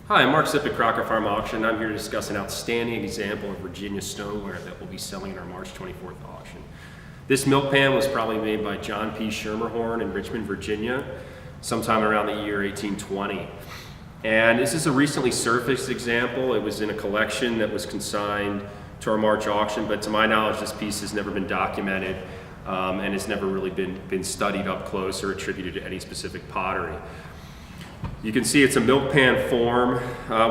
Hi, I'm Mark Zipp at Crocker Farm Auction. I'm here to discuss an outstanding example of Virginia stoneware that we'll be selling in our March 24th auction. This milk pan was probably made by John P. Schermerhorn in Richmond, Virginia, sometime around the year 1820. And this is a recently surfaced example. It was in a collection that was consigned to our March auction, but to my knowledge, this piece has never been documented and has never really been studied up close or attributed to any specific pottery. You can see it's a milk pan form,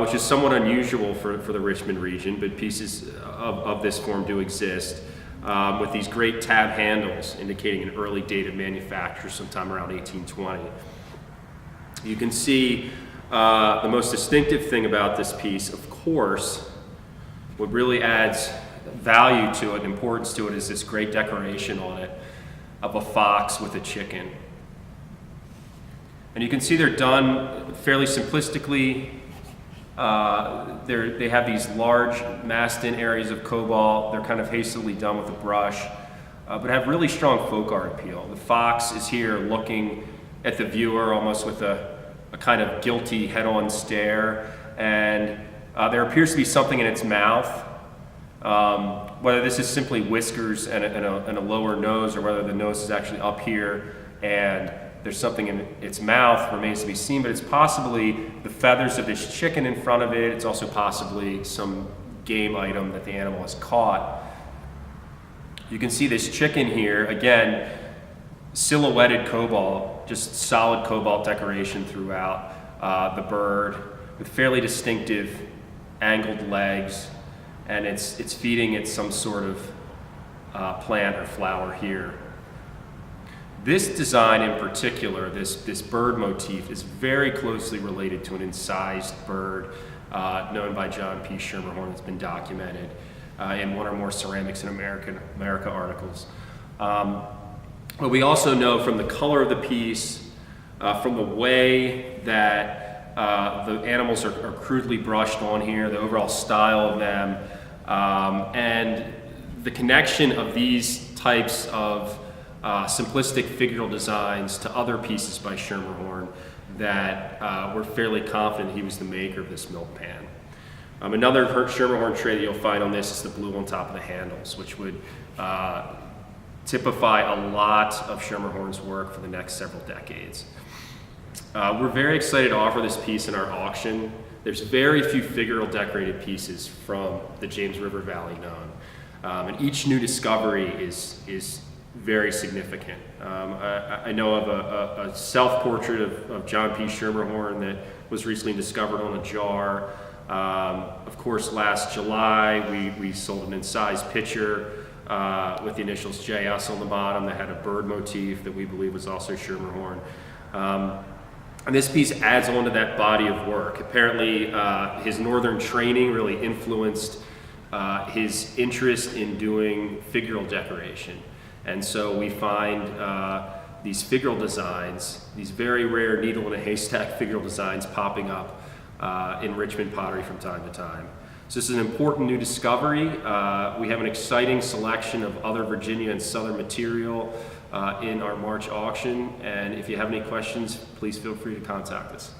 which is somewhat unusual for the Richmond region, but pieces of this form do exist, with these great tab handles indicating an early date of manufacture sometime around 1820. You can see the most distinctive thing about this piece, of course, what really adds value to it and importance to it is this great decoration on it of a fox with a chicken. And you can see they're done fairly simplistically. They have these large massed-in areas of cobalt. They're kind of hastily done with a brush, but have really strong folk art appeal. The fox is here looking at the viewer almost with a kind of guilty head-on stare, and there appears to be something in its mouth. Whether this is simply whiskers and a lower nose, or whether the nose is actually up here and there's something in its mouth remains to be seen, but it's possibly the feathers of this chicken in front of it. It's also possibly some game item that the animal has caught. You can see this chicken here, again, silhouetted cobalt, just solid cobalt decoration throughout the bird with fairly distinctive angled legs, and it's feeding it some sort of plant or flower here. This design in particular, this bird motif, is very closely related to an incised bird known by John P. Schermerhorn that's been documented in one or more Ceramics in America articles. But we also know from the color of the piece, from the way that the animals are crudely brushed on here, the overall style of them, and the connection of these types of simplistic figural designs to other pieces by Schermerhorn that we're fairly confident he was the maker of this milk pan. Another Schermerhorn trait that you'll find on this is the blue on top of the handles, which would typify a lot of Schermerhorn's work for the next several decades. We're very excited to offer this piece in our auction. There's very few figural decorated pieces from the James River Valley known, and each new discovery is very significant. I know of a self-portrait of John P. Schermerhorn that was recently discovered on a jar. Of course, last July, we sold an incised pitcher with the initials JS on the bottom that had a bird motif that we believe was also Schermerhorn. And this piece adds on to that body of work. Apparently, his northern training really influenced his interest in doing figural decoration. And so we find these figural designs, these very rare needle in a haystack figural designs popping up in Richmond pottery from time to time. So this is an important new discovery. We have an exciting selection of other Virginia and Southern material in our March auction. And if you have any questions, please feel free to contact us.